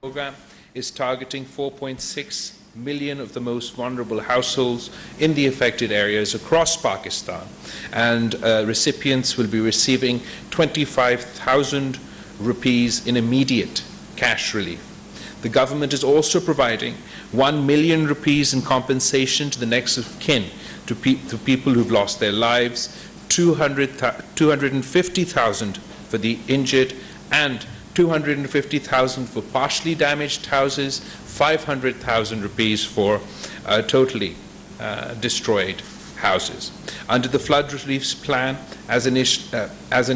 program is targeting 4.6 million of the most vulnerable households in the affected areas across Pakistan, and recipients will be receiving 25,000 rupees in immediate cash relief. The government is also providing 1 million rupees in compensation to the next of kin to people who've lost their lives, 250,000 for the injured, and 250,000 for partially damaged houses, 500,000 rupees for totally destroyed houses. Under the flood relief plan, as an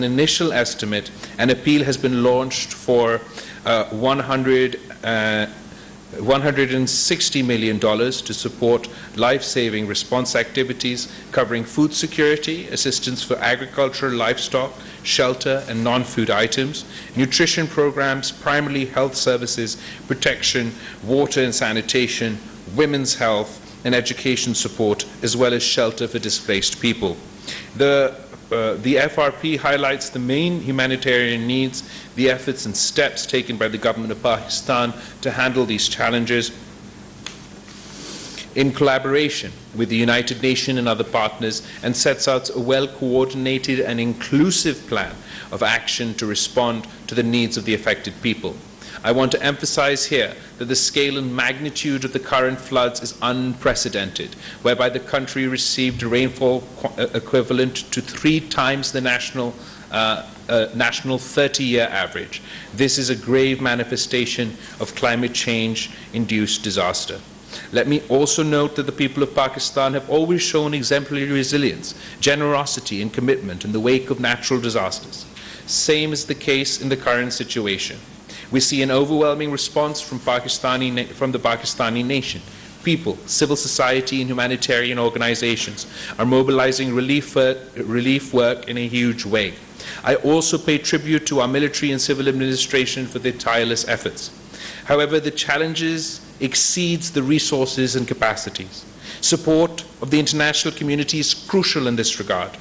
initial estimate, an appeal has been launched for $160 million to support life-saving response activities covering food security, assistance for agriculture, livestock, shelter and non-food items, nutrition programs, primary health services, protection, water and sanitation, women's health and education support, as well as shelter for displaced people. The FRP highlights the main humanitarian needs, the efforts and steps taken by the government of Pakistan to handle these challenges in collaboration with the United Nations and other partners, and sets out a well-coordinated and inclusive plan of action to respond to the needs of the affected people. I want to emphasize here that the scale and magnitude of the current floods is unprecedented, whereby the country received rainfall equivalent to 3 times the national 30-year average. This is a grave manifestation of climate change-induced disaster. Let me also note that the people of Pakistan have always shown exemplary resilience, generosity and commitment in the wake of natural disasters. Same is the case in the current situation. We see an overwhelming response from the Pakistani nation. People, civil society and humanitarian organizations are mobilizing relief work in a huge way. I also pay tribute to our military and civil administration for their tireless efforts. However, the challenges exceeds the resources and capacities. Support of the international community is crucial in this regard.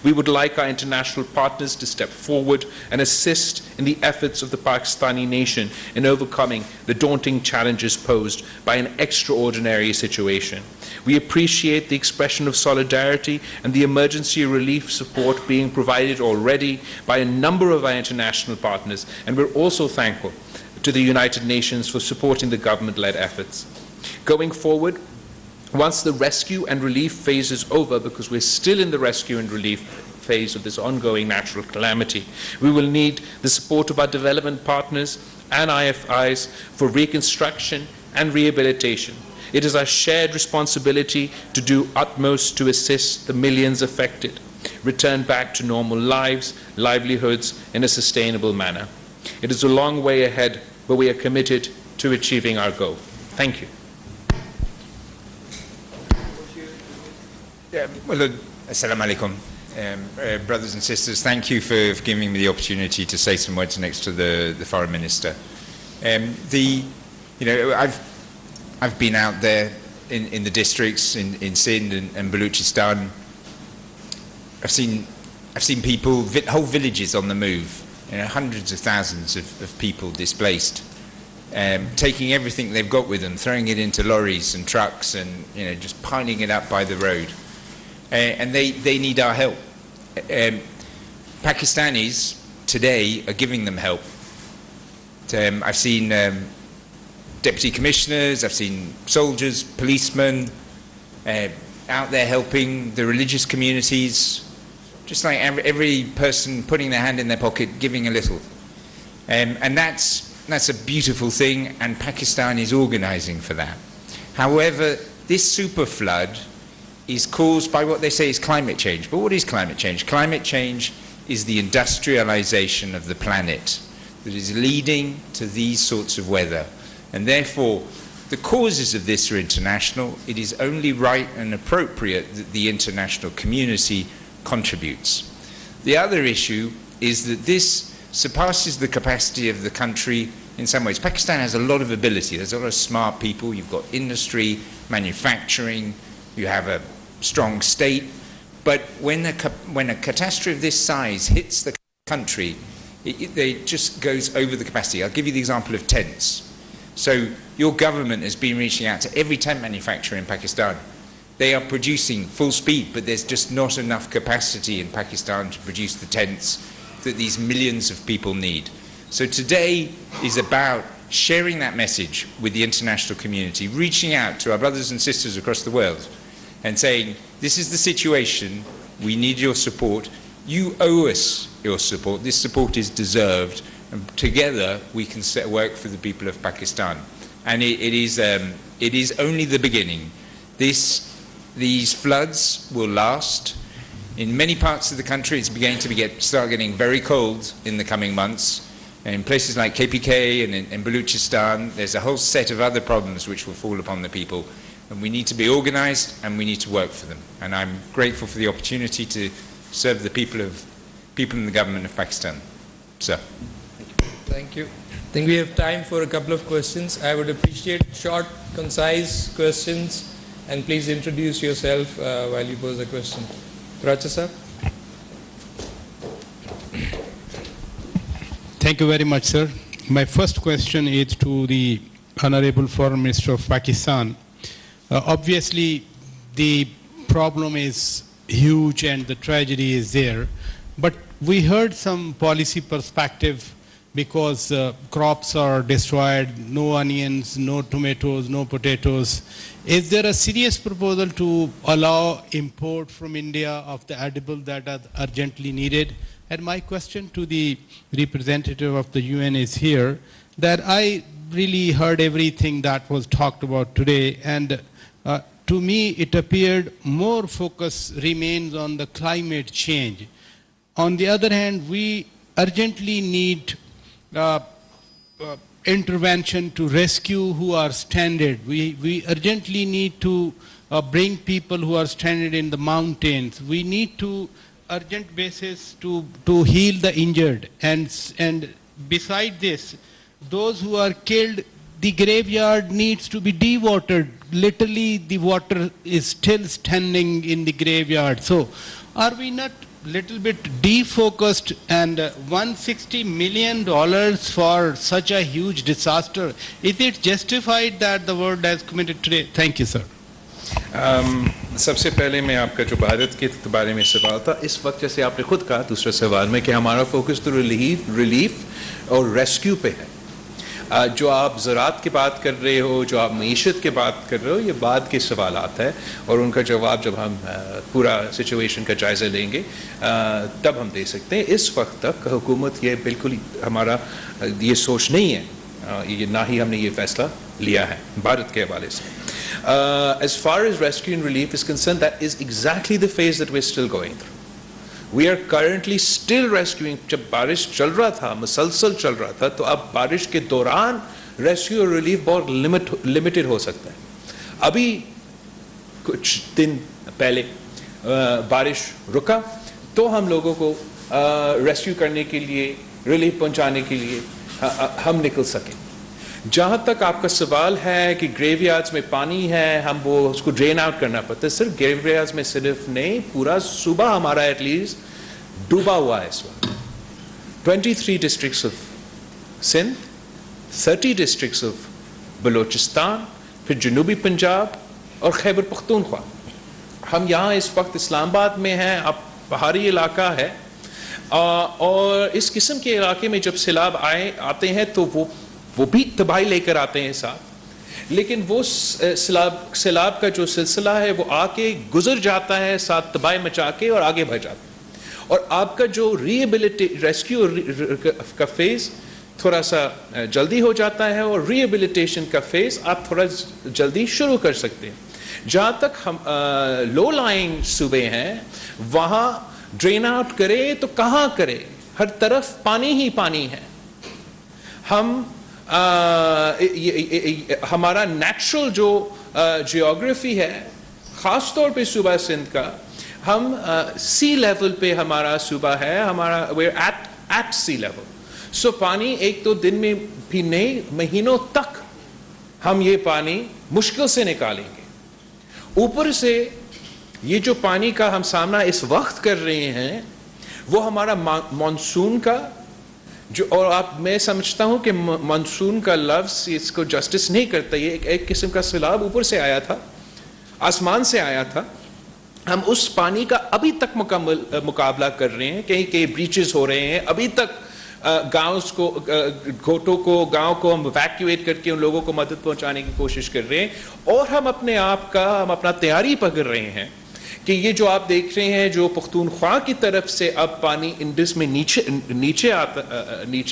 We would like our international partners to step forward and assist in the efforts of the Pakistani nation in overcoming the daunting challenges posed by an extraordinary situation. We appreciate the expression of solidarity and the emergency relief support being provided already by a number of our international partners, and we're also thankful to the United Nations for supporting the government-led efforts. Going forward, once the rescue and relief phase is over, because we're still in the rescue and relief phase of this ongoing natural calamity, we will need the support of our development partners and IFIs for reconstruction and rehabilitation. It is our shared responsibility to do utmost to assist the millions affected return back to normal lives, livelihoods in a sustainable manner. It is a long way ahead, but we are committed to achieving our goal. Thank you. Assalamu alaikum. Brothers and sisters, thank you for giving me the opportunity to say some words next to the Foreign Minister. I've been out there in the districts in Sindh and Baluchistan. I've seen people, whole villages on the move, hundreds of thousands of people displaced, taking everything they've got with them, throwing it into lorries and trucks, and just piling it up by the road. And they need our help. Pakistanis today are giving them help. I've seen deputy commissioners, I've seen soldiers, policemen out there helping the religious communities, just like every person putting their hand in their pocket, giving a little. And that's a beautiful thing, and Pakistan is organizing for that. However, this super flood is caused by what they say is climate change. But what is climate change? Climate change is the industrialization of the planet that is leading to these sorts of weather. And therefore, the causes of this are international. It is only right and appropriate that the international community contributes. The other issue is that this surpasses the capacity of the country in some ways. Pakistan has a lot of ability. There's a lot of smart people. You've got industry, manufacturing, you have a strong state, but when a catastrophe of this size hits the country, it just goes over the capacity. I'll give you the example of tents. So your government has been reaching out to every tent manufacturer in Pakistan. They are producing full speed, but there's just not enough capacity in Pakistan to produce the tents that these millions of people need. So today is about sharing that message with the international community, reaching out to our brothers and sisters across the world and saying, this is the situation, we need your support, you owe us your support, this support is deserved, and together we can work for the people of Pakistan. And it is only the beginning. These floods will last. In many parts of the country, it's beginning to start getting very cold in the coming months. And in places like KPK and in Baluchistan, there's a whole set of other problems which will fall upon the people. And we need to be organized and we need to work for them. And I'm grateful for the opportunity to serve the people in the government of Pakistan. Sir. Thank you. I think we have time for a couple of questions. I would appreciate short, concise questions, and please introduce yourself while you pose a question. Racha sir. Thank you very much, sir. My first question is to the Honorable Foreign Minister of Pakistan. Obviously, the problem is huge and the tragedy is there, but we heard some policy perspective because crops are destroyed, no onions, no tomatoes, no potatoes. Is there a serious proposal to allow import from India of the edible that are urgently needed? And my question to the representative of the UN is here, that I really heard everything that was talked about today, and to me it appeared more focus remains on the climate change. On the other hand, we urgently need intervention to rescue who are stranded. We urgently need to bring people who are stranded in the mountains. We need to urgent basis to heal the injured. And beside this, those who are killed, the graveyard needs to be dewatered. Literally, the water is still standing in the graveyard. So, are we not little bit defocused? And $160 million for such a huge disaster, is it justified that the world has committed today? Thank you, sir. सबसे पहले मैं आपका जो भारत के बारे में सवाल था, इस वक्त जैसे आपने खुद कहा दूसरे सवाल में कि हमारा फोकस तो रिलीफ और रेस्क्यू पे है. जो आप ज़राअत की बात कर रहे हो, जो आप मईशत की बात कर रहे हो, ये बाद के सवालात है और उनका जवाब जब हम पूरा सिचुएशन का जायज़ा लेंगे तब हम दे सकते हैं. इस वक्त तक हुकूमत ये बिल्कुल हमारा ये सोच नहीं है, ये ना ही हमने ये फैसला लिया है भारत के हवाले से. As far as rescue and relief is concerned, that is exactly the phase that we're still going through. We are currently still rescuing. जब बारिश चल रहा था, मुसलसल चल रहा था, तो अब बारिश के दौरान रेस्क्यू और रिलीफ बहुत लिमिटेड हो सकता है. अभी कुछ दिन पहले बारिश रुका तो हम लोगों को रेस्क्यू करने के लिए, रिलीफ पहुंचाने के लिए हम निकल सकें. जहाँ तक आपका सवाल है कि ग्रेवयार्ड्स में पानी है, हम वो उसको ड्रेन आउट करना पड़ता है. सिर्फ ग्रेवयार्ड्स में सिर्फ नहीं, पूरा सूबा हमारा एटलीस्ट डूबा हुआ है इस वक्त. 23 districts of Sindh, 30 districts of Balochistan, फिर जनूबी पंजाब और खैबर पख्तूनख्वा. हम यहाँ इस वक्त इस्लामाबाद में हैं, अब पहाड़ी इलाका है और इस किस्म के इलाके में जब सैलाब आते हैं तो वो भी तबाही लेकर आते हैं साथ. लेकिन वो सैलाब का जो सिलसिला है वो आके गुजर जाता है साथ तबाही मचा के और आगे बढ़ जाता है. और आपका जो रेस्क्यू का फेज़ थोड़ा सा जल्दी हो जाता है और रिहेबिलिटेशन का फेज़ आप थोड़ा जल्दी शुरू कर सकते हैं. जहाँ तक हम लो लाइंग सूबे हैं वहाँ ड्रेन आउट करे तो कहाँ करे? हर तरफ पानी ही पानी है. हम हमारा नेचुरल जो जियोग्राफी है ख़ास तौर पे सूबा सिंध का, हम सी लेवल पे हमारा सूबा है, हमारा we're at sea level. सो पानी एक दो दिन में भी नहीं, महीनों तक हम ये पानी मुश्किल से निकालेंगे. ऊपर से ये जो पानी का हम सामना इस वक्त कर रहे हैं वो हमारा मानसून का मैं समझता हूं कि मानसून का लफ्ज़ इसको जस्टिस नहीं करता, ये एक किस्म का सैलाब ऊपर से आया था, आसमान से आया था। हम उस पानी का अभी तक मुकाबला कर रहे हैं, कहीं कहीं ब्रीचेस हो रहे हैं, अभी तक गांव को, घोटों को, गांव को हम इवैक्यूएट करके उन लोगों को मदद पहुंचाने की कोशिश कर रहे हैं, और हम अपना तैयारी पकड़ रहे हैं कि ये जो आप देख रहे हैं, जो पख्तूनख्वा की तरफ से अब पानी इंडस में नीचे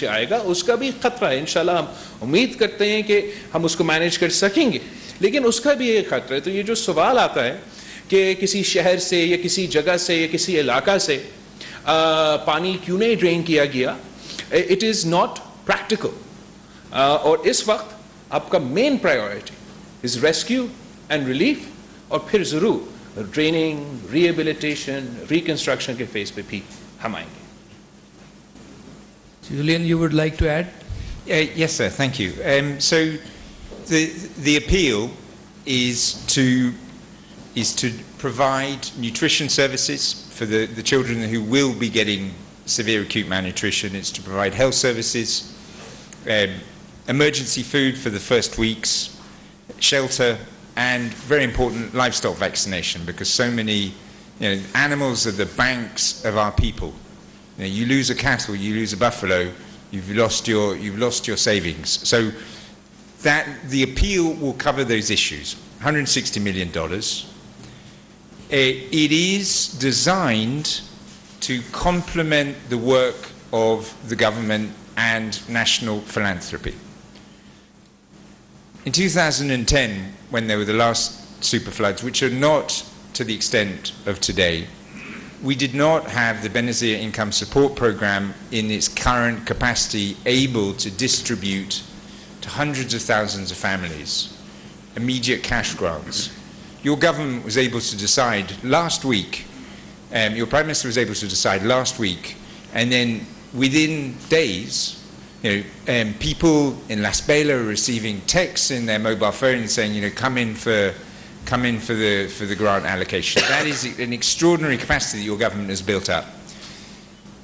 आएगा, उसका भी खतरा है। इंशाल्लाह हम उम्मीद करते हैं कि हम उसको मैनेज कर सकेंगे, लेकिन उसका भी एक खतरा है। तो ये जो सवाल आता है कि किसी शहर से या किसी जगह से या किसी इलाका से पानी क्यों नहीं ड्रेन किया गया, इट इज़ नॉट प्रैक्टिकल। और इस वक्त आपका main priority is rescue and relief, और फिर ज़रूर ड्रेनिंग, रिहेबिलिटेशन, रिकंस्ट्रक्शन के फेज पे भी हम आएंगे। Julian, you would like to add? Yes, sir. Thank you. So, the appeal is to provide nutrition services for the children who will be getting severe acute malnutrition. It's to provide health services, emergency food for the first weeks, shelter, and very important livestock vaccination, because so many animals are the banks of our people. You lose a cattle, you lose a buffalo, you've lost your savings. So that the appeal will cover those issues. $160 million. It is designed to complement the work of the government and national philanthropy. In 2010, when there were the last super floods, which are not to the extent of today, we did not have the Benazir Income Support Program in its current capacity able to distribute to hundreds of thousands of families immediate cash grants. Your government was able to decide last week, your Prime Minister was able to decide last week, and then within days, people in Las Bela are receiving texts in their mobile phone saying, come in for the grant allocation. That is an extraordinary capacity that your government has built up.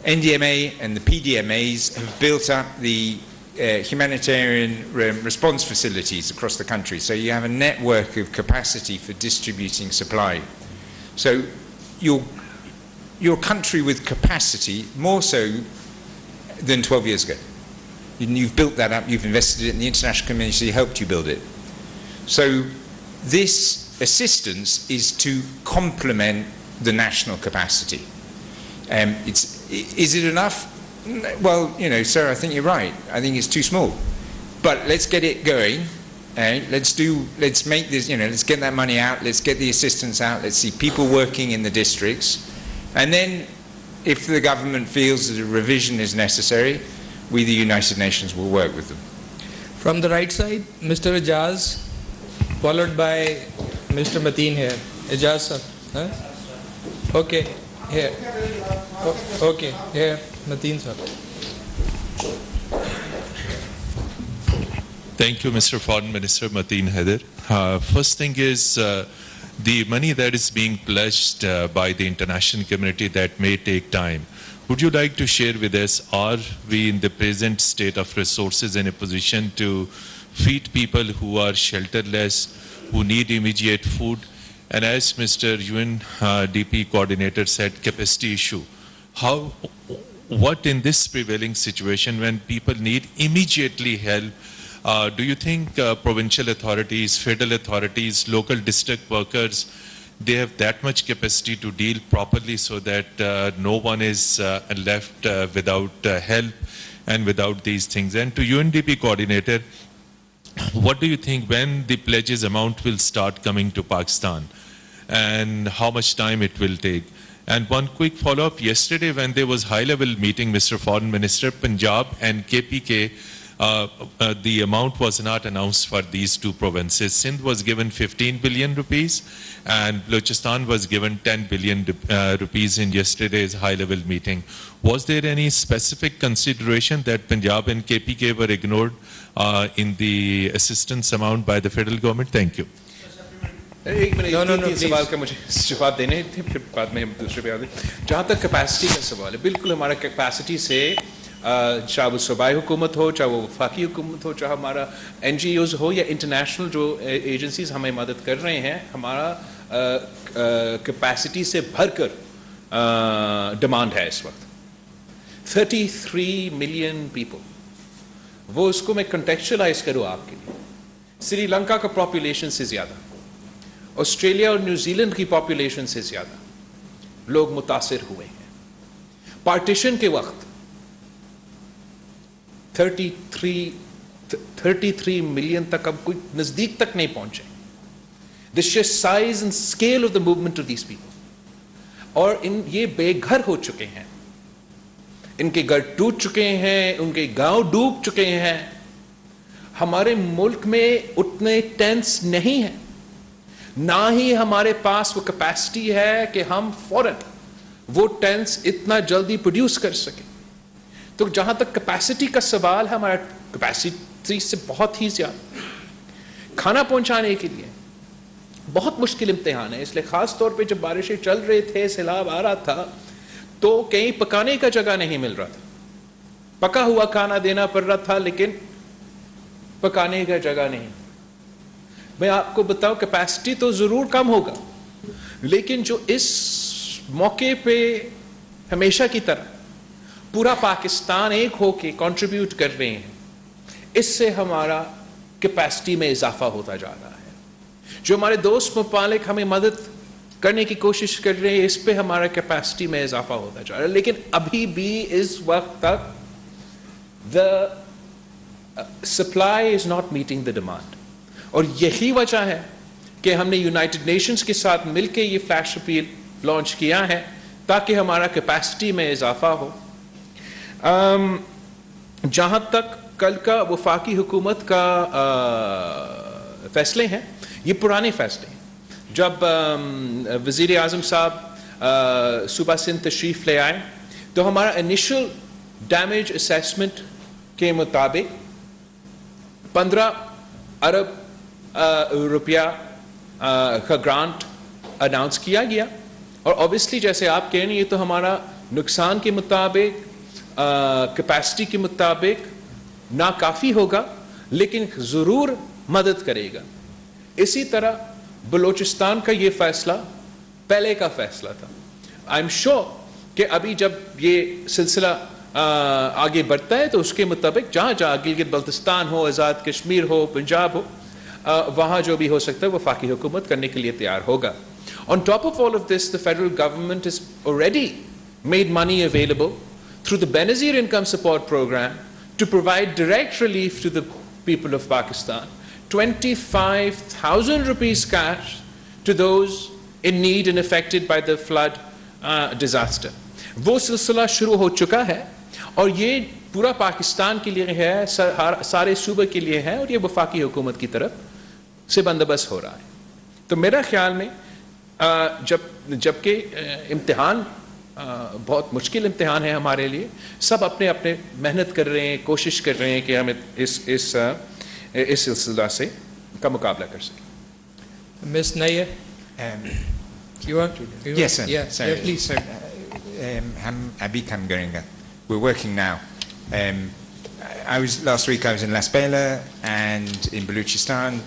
NDMA and the PDMAs have built up the humanitarian response facilities across the country. So you have a network of capacity for distributing supply. So your country with capacity, more so than 12 years ago. You've built that up, you've invested it, and the international community helped you build it. So this assistance is to complement the national capacity. Is it enough? Well, sir, I think you're right. I think it's too small. But let's get it going. Let's make this, let's get that money out. Let's get the assistance out. Let's see people working in the districts. And then if the government feels that a revision is necessary, we, the United Nations, will work with them. From the right side, Mr. Ijaz, followed by Mr. Mateen here. Ijaz, sir. Huh? Okay, here. Okay, here, Mateen, sir. Thank you, Mr. Foreign Minister Mateen Haider. First thing is the money that is being pledged by the international community that may take time. Would you like to share with us, are we in the present state of resources in a position to feed people who are shelterless, who need immediate food? And as Mr. UNDP coordinator said, capacity issue. What in this prevailing situation when people need immediately help, do you think provincial authorities, federal authorities, local district workers, they have that much capacity to deal properly so that no one is left without help and without these things? And to UNDP coordinator, what do you think when the pledges amount will start coming to Pakistan and how much time it will take? And one quick follow-up, yesterday when there was high-level meeting, Mr. Foreign Minister, Punjab and KPK, the amount was not announced for these two provinces. Sindh was given 15 billion rupees and Balochistan was given 10 billion rupees in yesterday's high-level meeting. Was there any specific consideration that Punjab and KPK were ignored in the assistance amount by the federal government? Thank you. एक minute, तीन सवाल का मुझे जवाब देने थे, फिर बाद में हम दूसरे पे आते हैं। जहाँ तक कैपेसिटी का सवाल है, बिल्कुल हमारा कैपेसिटी से चाहे वो सूबाई हुकूमत हो, चाहे वो वफाकी हुकूमत हो, चाहे हमारा NGOs हो या इंटरनेशनल जो एजेंसीज हमें मदद कर रहे हैं, हमारा कैपेसिटी से भरकर डिमांड है इस वक्त. 33 मिलियन पीपल, वो उसको मैं कंटेक्चुअलाइज करूँ आपके लिए. श्रीलंका का पॉपुलेशन से ज़्यादा, ऑस्ट्रेलिया और न्यूजीलैंड की पॉपुलेशन से ज़्यादा लोग मुतासिर हुए हैं. पार्टीशन के वक्त 33 मिलियन तक अब कोई नज़दीक तक नहीं पहुंचे. The sheer size and scale of the movement of these people. और ये बेघर हो चुके हैं, इनके घर टूट चुके हैं, उनके गांव डूब चुके हैं. हमारे मुल्क में उतने टेंट्स नहीं हैं, ना ही हमारे पास वो कैपेसिटी है कि हम फौरन वो टेंट्स इतना जल्दी प्रोड्यूस कर सकें. तो जहां तक कैपेसिटी का सवाल है, हमारा कैपेसिटी से बहुत ही ज्यादा खाना पहुंचाने के लिए बहुत मुश्किल इम्तिहान है. इसलिए खास तौर पे जब बारिशें चल रहे थे, सैलाब आ रहा था, तो कहीं पकाने का जगह नहीं मिल रहा था. पका हुआ खाना देना पड़ रहा था, लेकिन पकाने का जगह नहीं. मैं आपको बताऊं, कैपेसिटी तो जरूर कम होगा, लेकिन जो इस मौके पे हमेशा की तरह पूरा पाकिस्तान एक होके कंट्रीब्यूट कर रहे हैं, इससे हमारा कैपेसिटी में इजाफा होता जा रहा है. जो हमारे दोस्त ममालिक हमें मदद करने की कोशिश कर रहे हैं, इस पे हमारा कैपेसिटी में इजाफा होता जा रहा है. लेकिन अभी भी इस वक्त तक the supply is not meeting the demand. और यही वजह है कि हमने यूनाइटेड नेशंस के साथ मिलकर ये फ्लैश अपील लॉन्च किया है, ताकि हमारा कैपेसिटी में इजाफा हो. जहां तक कल का वफाकी हुकूमत का फैसले हैं, ये पुराने फैसले हैं. जब वज़ीर आज़म साहब सूबा सिंध तशरीफ़ ले आए, तो हमारा इनिशियल डैमेज असेसमेंट के मुताबिक 15 अरब रुपया का ग्रांट अनाउंस किया गया. और ऑब्वियसली जैसे आप कह रहे हैं, ये तो हमारा नुकसान के मुताबिक, कैपेसिटी के मुताबिक नाकाफ़ी होगा, लेकिन ज़रूर मदद करेगा. इसी तरह बलूचिस्तान का ये फैसला पहले का फैसला था. आई एम श्योर कि अभी जब ये सिलसिला आगे बढ़ता है, तो उसके मुताबिक जहाँ जहाँ गिलगित बल्तिस्तान हो, आज़ाद कश्मीर हो, पंजाब हो, वहाँ जो भी हो सकता है वफाकी हुकूमत करने के लिए तैयार होगा. On top of all of this, the federal government has already made money available through the Benazir Income Support Program to provide direct relief to the people of Pakistan. 25,000 rupees cash to those in need and affected by the flood disaster. वो सिलसिला शुरू हो चुका है, और ये पूरा पाकिस्तान के लिए है, सारे सूबे के लिए है, और ये वफाकी हुकूमत की तरफ से बंदोबस्त हो रहा है. तो मेरा ख्याल में जबकि इम्तिहान बहुत मुश्किल इम्तिहान है हमारे लिए, सब अपने अपने मेहनत कर रहे हैं, कोशिश कर रहे हैं कि हम इस सिलसिला से का मुकाबला कर सकें. Ms. Nair, you want to? Yes, sir. Yeah, So, yeah, please. So, Abikam Geringa. We're working now. Last week I was in Las Bela and in Baluchistan.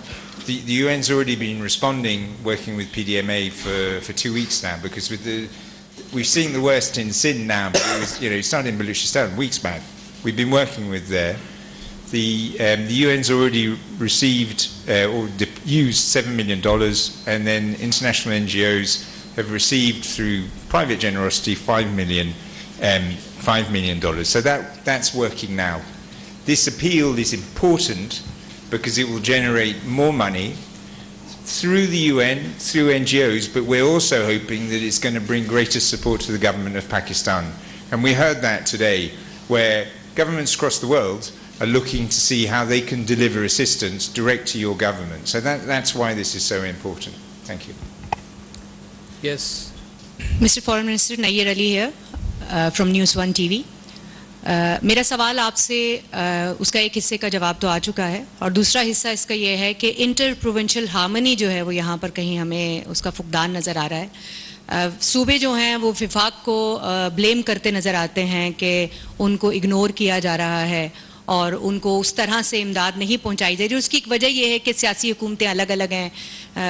The UN's already been responding, working with PDMA for 2 weeks now, because we've seen the worst in Sindh now, but it started in Baluchistan weeks back. We've been working with there. The UN's already received or used $7 million, and then international NGOs have received through private generosity $5 million. So that's working now. This appeal is important because it will generate more money through the UN, through NGOs, but we're also hoping that it's going to bring greater support to the government of Pakistan. And we heard that today, where governments across the world are looking to see how they can deliver assistance direct to your government. So that's why this is so important. Thank you. Yes. Mr. Foreign Minister, Nayyar Ali here from News 1 TV. मेरा सवाल आपसे उसका एक हिस्से का जवाब तो आ चुका है, और दूसरा हिस्सा इसका ये है कि इंटर प्रोविंशियल हार्मनी जो है वो यहाँ पर कहीं हमें उसका फुकदान नज़र आ रहा है. सूबे जो हैं वो विफाक को ब्लेम करते नज़र आते हैं कि उनको इग्नोर किया जा रहा है और उनको उस तरह से इमदाद नहीं पहुंचाई जा रही। उसकी एक वजह यह है कि सियासी हुकूमतें अलग अलग हैं।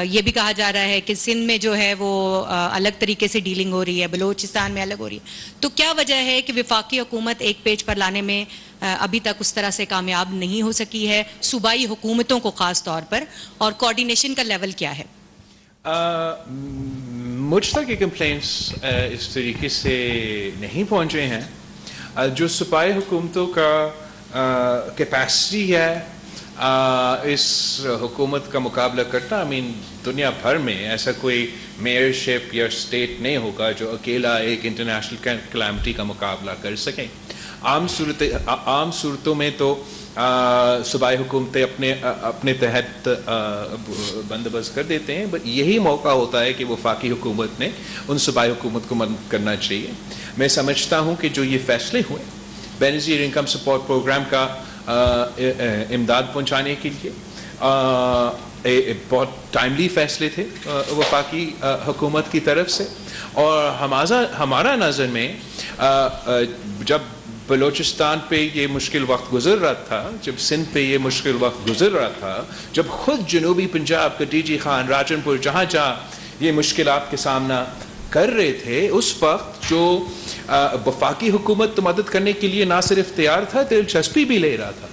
ये भी कहा जा रहा है कि सिंध में जो है वो अलग तरीके से डीलिंग हो रही है, बलूचिस्तान में अलग हो रही है। तो क्या वजह है कि वफाकी हुकूमत एक पेज पर लाने में अभी तक उस तरह से कामयाब नहीं हो सकी है, सूबाई हुकूमतों को ख़ास तौर पर, और कोऑर्डिनेशन का लेवल क्या है? मुझ तक ये कंप्लेंट्स इस तरीके से नहीं पहुंचे हैं। जो सूबाई हुकूमतों का कैपेसिटी है इस हुकूमत का मुकाबला करना, दुनिया भर में ऐसा कोई मेयरशिप या स्टेट नहीं होगा जो अकेला एक इंटरनेशनल कैलामिटी का मुकाबला कर सके। आम सूरतों में तो सूबाई हुकूमतें अपने तहत बंदोबस्त कर देते हैं, बट यही मौका होता है कि वफाकी हुकूमत ने उन सूबाई हुकूमत को मदद करना चाहिए। मैं समझता हूँ कि जो ये फैसले हुए बेनज़ीर इनकम सपोर्ट प्रोग्राम का इमदाद पहुँचाने के लिए बहुत टाइमली फैसले थे वफाकी हुकूमत की तरफ से, और हमारा नज़र में जब बलूचिस्तान पे ये मुश्किल वक्त गुजर रहा था, जब सिंध पे ये मुश्किल वक्त गुजर रहा था, जब खुद जनूबी पंजाब का डीजी खान राजनपुर जहाँ ये मुश्किलात के सामना कर रहे थे, उस वक्त जो वफाकी हुकूमत तो मदद करने के लिए ना सिर्फ तैयार था, दिलचस्पी भी ले रहा था।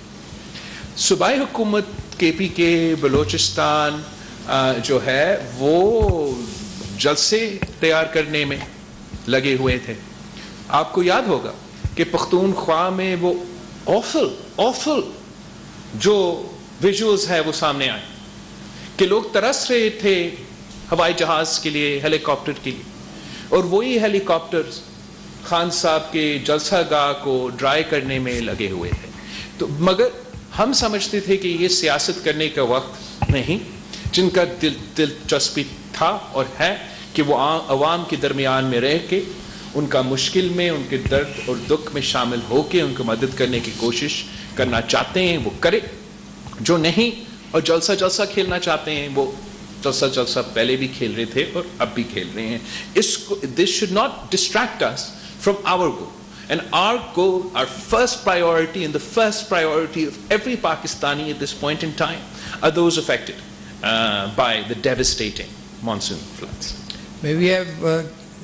सूबाई हुकूमत KPK बलूचिस्तान जो है वो जलसे तैयार करने में लगे हुए थे। आपको याद होगा कि पख्तूनख्वा में वो ऑफल जो विजुअल्स है वो सामने आए कि लोग तरस रहे थे हवाई जहाज के लिए, हेलीकॉप्टर के लिए, और वही हेलीकॉप्टर्स खान साहब के जलसागाह को ड्राई करने में लगे हुए थे। तो मगर हम समझते थे कि ये सियासत करने का वक्त नहीं, जिनका दिलचस्पी था और है कि वो अवाम के दरमियान में रह के उनका मुश्किल में, उनके दर्द और दुख में शामिल होकर उनको मदद करने की कोशिश करना चाहते हैं वो करे, जो नहीं और जलसा खेलना चाहते हैं वो जलसा पहले भी खेल रहे थे और अब भी खेल रहे हैं। This should not distract us from our goal, and our goal, our first priority and the first priority of every Pakistani at this point in time are those affected by the devastating monsoon floods. May we have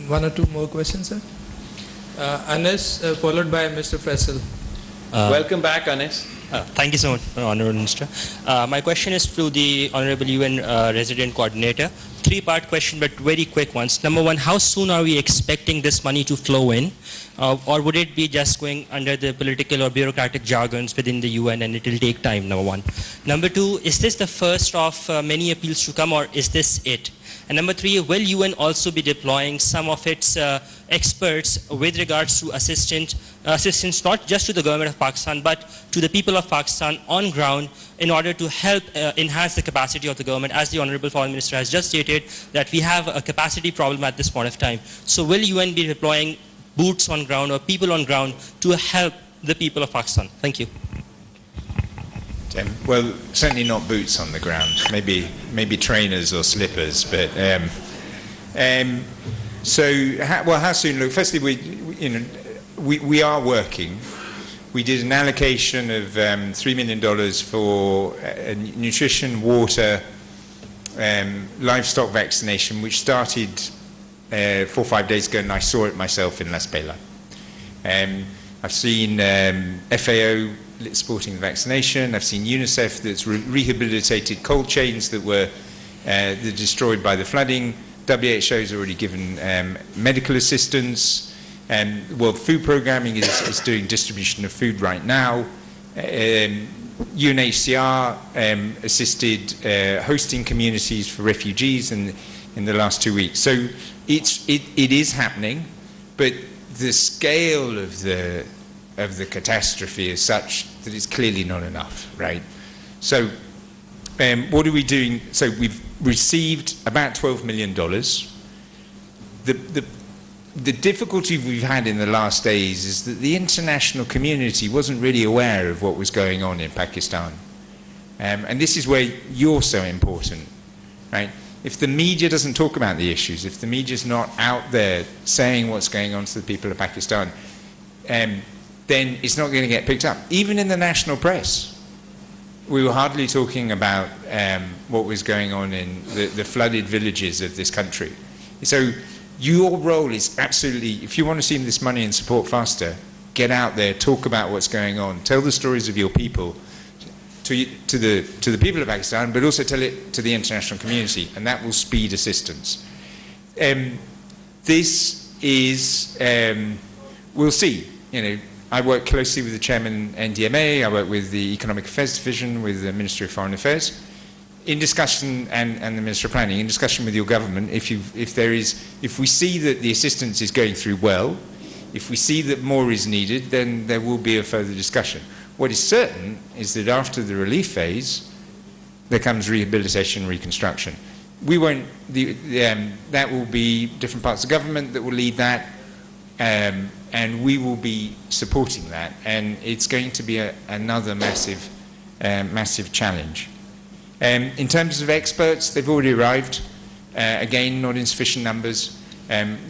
one or two more questions, sir? Anas, followed by Mr. Faisal. Welcome back, Anis. Thank you so much, Honourable Minister. My question is to the Honourable UN Resident Coordinator. Three-part question, but very quick ones. Number one, how soon are we expecting this money to flow in? Or would it be just going under the political or bureaucratic jargons within the UN and it will take time, number one? Number two, is this the first of many appeals to come, or is this it? And number three, will UN also be deploying some of its experts with regards to assistance not just to the government of Pakistan but to the people of Pakistan on ground in order to help enhance the capacity of the government? As the Honourable Foreign Minister has just stated that we have a capacity problem at this point of time. So will UN be deploying boots on ground or people on ground to help the people of Pakistan? Thank you. Well, certainly not boots on the ground. Maybe trainers or slippers. But how soon? Look, firstly, we are working. We did an allocation of $3 million for nutrition, water, livestock vaccination, which started 4 or 5 days ago, and I saw it myself in Las Vegas. I've seen FAO supporting the vaccination. I've seen UNICEF that's rehabilitated cold chains that were destroyed by the flooding. WHO has already given medical assistance. World Food Programming is doing distribution of food right now. UNHCR assisted hosting communities for refugees in the last 2 weeks. So it is happening, but the scale of the catastrophe is such that it's clearly not enough, right? So what are we doing? So we've received about $12 million. The difficulty we've had in the last days is that the international community wasn't really aware of what was going on in Pakistan. And this is where you're so important, right? If the media doesn't talk about the issues, if the media's not out there saying what's going on to the people of Pakistan, then it's not going to get picked up. Even in the national press, we were hardly talking about what was going on in the flooded villages of this country. So your role is absolutely, if you want to see this money and support faster, get out there, talk about what's going on, tell the stories of your people to the people of Pakistan, but also tell it to the international community, and that will speed assistance. This is, we'll see. You know, I work closely with the chairman NDMA, I work with the Economic Affairs Division, with the Ministry of Foreign Affairs, in discussion, and the Minister of Planning, in discussion with your government, if we see that the assistance is going through well, if we see that more is needed, then there will be a further discussion. What is certain is that after the relief phase, there comes rehabilitation and reconstruction. We won't, that will be different parts of government that will lead that, and we will be supporting that, and it's going to be another massive, massive challenge. In terms of experts, they've already arrived. Again, not in sufficient numbers.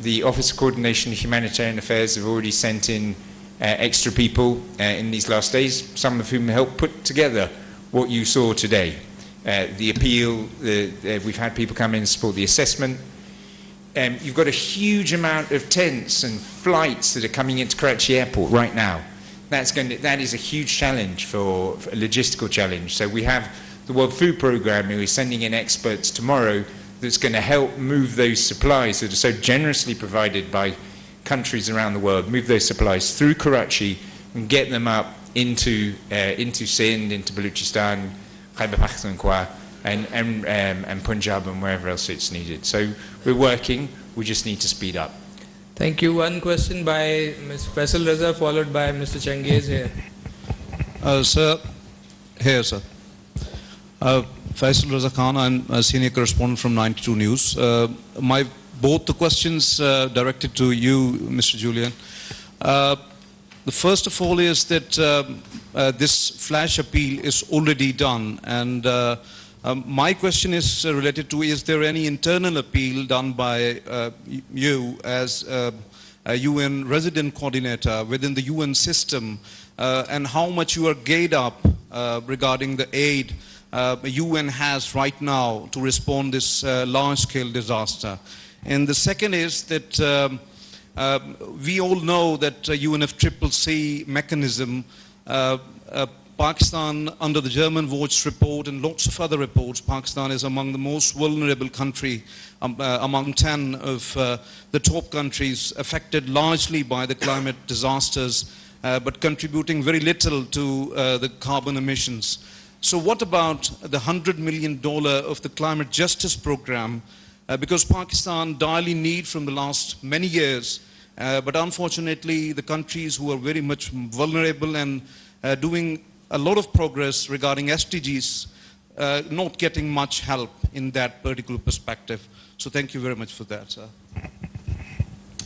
The Office of Coordination of Humanitarian Affairs have already sent in extra people in these last days, some of whom helped put together what you saw today. The appeal, we've had people come in and support the assessment. You've got a huge amount of tents and flights that are coming into Karachi Airport right now. That is a huge challenge, for a logistical challenge. So we have the World Food Programme, who is sending in experts tomorrow, that's going to help move those supplies that are so generously provided by countries around the world, move those supplies through Karachi and get them up into Sindh, into Baluchistan, Khyber Pakhtunkhwa, and Punjab, and wherever else it's needed. So we're working, we just need to speed up. Thank you. One question by Ms. Faisal Raza, followed by Mr. Changiz here. Sir, here, sir. Faisal Raza Khan, I'm a senior correspondent from 92 News. Both the questions directed to you, Mr. Julian. The first of all is that this flash appeal is already done, and my question is related to, is there any internal appeal done by you as a UN resident coordinator within the UN system, and how much you are geared up regarding the aid UN has right now to respond this large-scale disaster? And the second is that we all know that UNFCCC mechanism, Pakistan, under the German Watch report and lots of other reports, Pakistan is among the most vulnerable country, among 10 of the top countries affected largely by the climate disasters, but contributing very little to the carbon emissions. So what about the $100 million of the climate justice program? Because Pakistan direly needs from the last many years, but unfortunately the countries who are very much vulnerable and doing a lot of progress regarding SDGs, not getting much help in that particular perspective. So thank you very much for that, sir.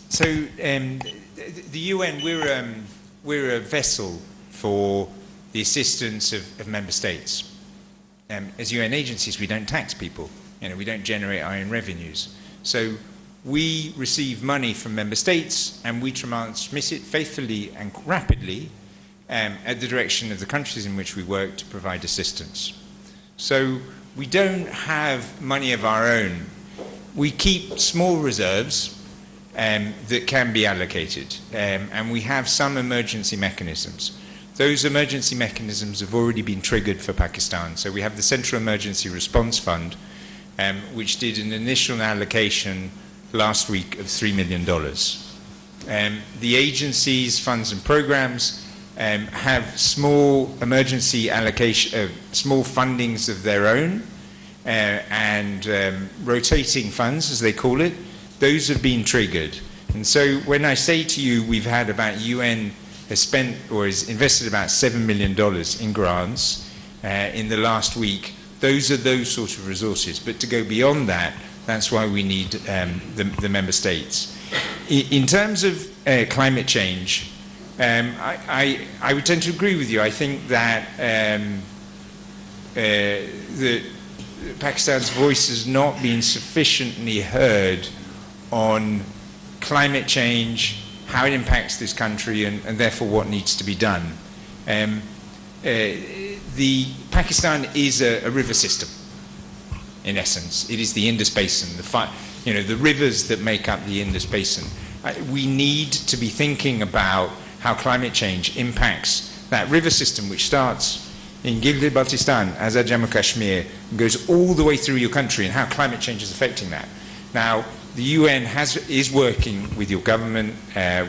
So the UN, we're a vessel for the assistance of member states. As UN agencies, we don't tax people. We don't generate our own revenues. So we receive money from member states, and we transmit it faithfully and rapidly at the direction of the countries in which we work to provide assistance. So we don't have money of our own. We keep small reserves that can be allocated, and we have some emergency mechanisms. Those emergency mechanisms have already been triggered for Pakistan. So we have the Central Emergency Response Fund, which did an initial allocation last week of $3 million. The agencies, funds and programs have small emergency allocation, small fundings of their own, and rotating funds, as they call it. Those have been triggered. And so when I say to you, we've had about, UN has spent or has invested about $7 million in grants in the last week, those are those sort of resources. But to go beyond that, that's why we need the member states. In terms of climate change, I would tend to agree with you. I think that Pakistan's voice has not been sufficiently heard on climate change, how it impacts this country, and therefore what needs to be done. Pakistan is a river system, in essence. It is the Indus Basin, the rivers that make up the Indus Basin. We need to be thinking about how climate change impacts that river system, which starts in Gilgit-Baltistan, Azad Jammu Kashmir, goes all the way through your country, and how climate change is affecting that. Now, the UN is working with your government,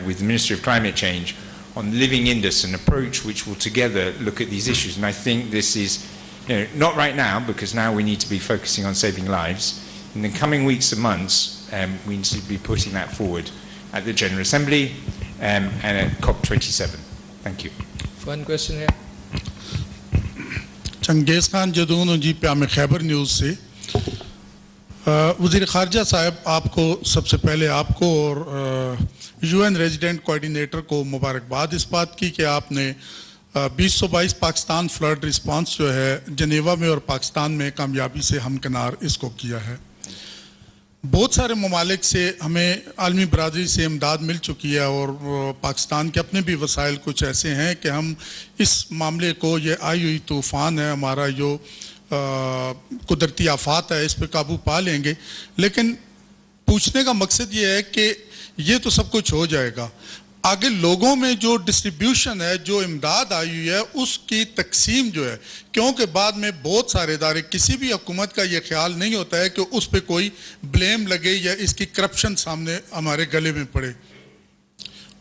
with the Ministry of Climate Change, on Living Indus, an approach which will together look at these issues. And I think this is, not right now, because now we need to be focusing on saving lives. In the coming weeks and months, we need to be putting that forward at the General Assembly and at COP27. Thank you. One question here. Changez Khan Jadoon ji प्याम Khyber news से वज़ीर ख़ारजा साहब आपको सबसे पहले आपको और UN resident coordinator को मुबारकबाद इस बात की कि आपने 2022 पाकिस्तान फ्लड रिस्पांस जो है जनेवा में और पाकिस्तान में कामयाबी से हमकिनार इसको किया है। बहुत सारे ममालिक से हमें आलमी बरादरी से इमदाद मिल चुकी है और पाकिस्तान के अपने भी वसाइल कुछ ऐसे हैं कि हम इस मामले को, ये आई हुई तूफ़ान है, हमारा जो कुदरती आफात है, इस पे काबू पा लेंगे। लेकिन पूछने का मकसद ये है कि ये तो सब कुछ हो जाएगा, आगे लोगों में जो डिस्ट्रीब्यूशन है, जो इमदाद आई हुई है, उसकी तकसीम जो है, क्योंकि बाद में बहुत सारे इदारे, किसी भी हुकूमत का ये ख्याल नहीं होता है कि उस पर कोई ब्लेम लगे या इसकी करप्शन सामने हमारे गले में पड़े।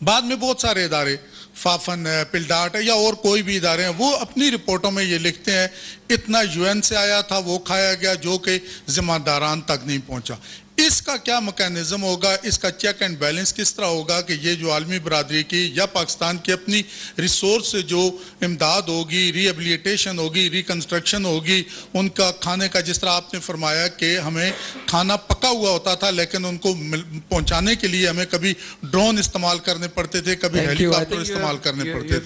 बाद में बहुत सारे इदारे, फाफन है, पिलडाट है या और कोई भी इदारे हैं, वो अपनी रिपोर्टों में ये लिखते हैं इतना यूएन से आया था, वो खाया गया, जो कि जिम्मेदारान तक नहीं पहुंचा। इसका क्या मैकेनिज्म होगा, इसका चेक एंड बैलेंस किस तरह होगा कि ये जो आलमी बरादरी की या पाकिस्तान की अपनी रिसोर्स से जो इमदाद होगी, रिहेबिलिटेशन होगी, रिकन्स्ट्रक्शन होगी, उनका खाने का, जिस तरह आपने फरमाया कि हमें खाना पका हुआ होता था लेकिन उनको पहुंचाने के लिए हमें कभी ड्रोन इस्तेमाल करने पड़ते थे, कभी हेलीकॉप्टर इस्तेमाल करने पड़ते थे,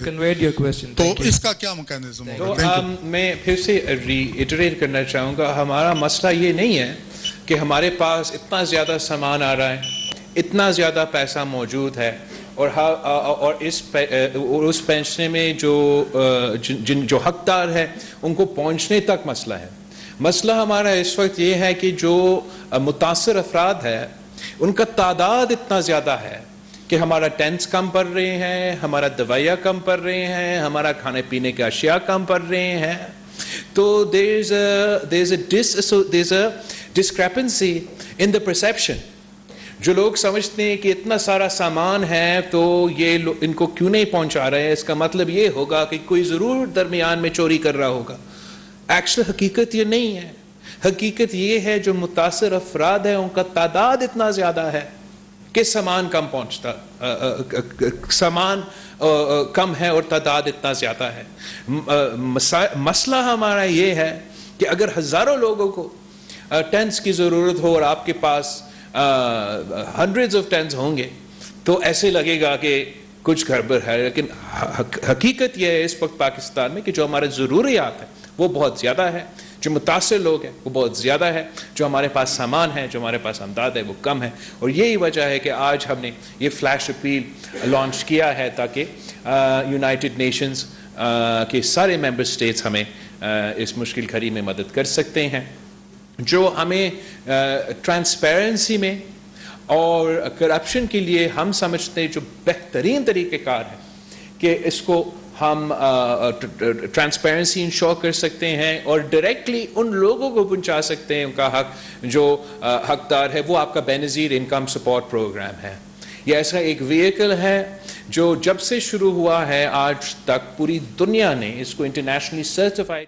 तो इसका क्या मैकेनिज्म होगा? मैं फिर से रीइटरेट करना चाहूँगा, हमारा मसला ये नहीं है कि हमारे पास इतना ज़्यादा सामान आ रहा है, इतना ज़्यादा पैसा मौजूद है और उस पहुँचने में जो हकदार है उनको पहुँचने तक मसला है। मसला हमारा इस वक्त ये है कि जो मुतासर अफराद है उनका तादाद इतना ज़्यादा है कि हमारा टेंट्स कम पड़ रहे हैं, हमारा दवाइयाँ कम पड़ रहे हैं, हमारा खाने पीने के अशिया कम पड़ रहे हैं। तो there's a discrepancy in the perception. जो लोग समझते हैं कि इतना सारा सामान है तो ये इनको क्यों नहीं पहुंचा रहे हैं, इसका मतलब ये होगा कि कोई ज़रूर दरमियान में चोरी कर रहा होगा। एक्चुअल हकीकत ये नहीं है। हकीकत ये है जो मुतासर अफराद है उनका तादाद इतना ज़्यादा है कि सामान कम पहुंचता, सामान कम है और तादाद इतना ज़्यादा है। मसला हमारा ये है कि अगर हज़ारों लोगों को टेंट्स की ज़रूरत हो और आपके पास हंड्रेड्स ऑफ टेंट्स होंगे तो ऐसे लगेगा कि कुछ गड़बड़ है, लेकिन हकीकत यह है इस वक्त पाकिस्तान में कि जो हमारे ज़रूरियात है वो बहुत ज़्यादा है, जो मुतासर लोग हैं वो बहुत ज़्यादा है, जो हमारे पास सामान है, जो हमारे पास आमदाद है वो कम है। और यही वजह है कि आज हमने ये फ्लैश अपील लॉन्च किया है ताकि यूनाइटेड नेशंस के सारे मेंबर स्टेट्स हमें इस मुश्किल घड़ी में मदद कर सकते हैं। जो हमें ट्रांसपेरेंसी में और करप्शन के लिए हम समझते हैं जो बेहतरीन तरीक़ेकार है कि इसको हम ट्रांसपेरेंसी इंश्योर कर सकते हैं और डायरेक्टली उन लोगों को पहुंचा सकते हैं उनका हक, जो हकदार है, वो आपका बेनज़ीर इनकम सपोर्ट प्रोग्राम है। ये ऐसा एक व्हीकल है जो जब से शुरू हुआ है आज तक पूरी दुनिया ने इसको इंटरनेशनली सर्टिफाइड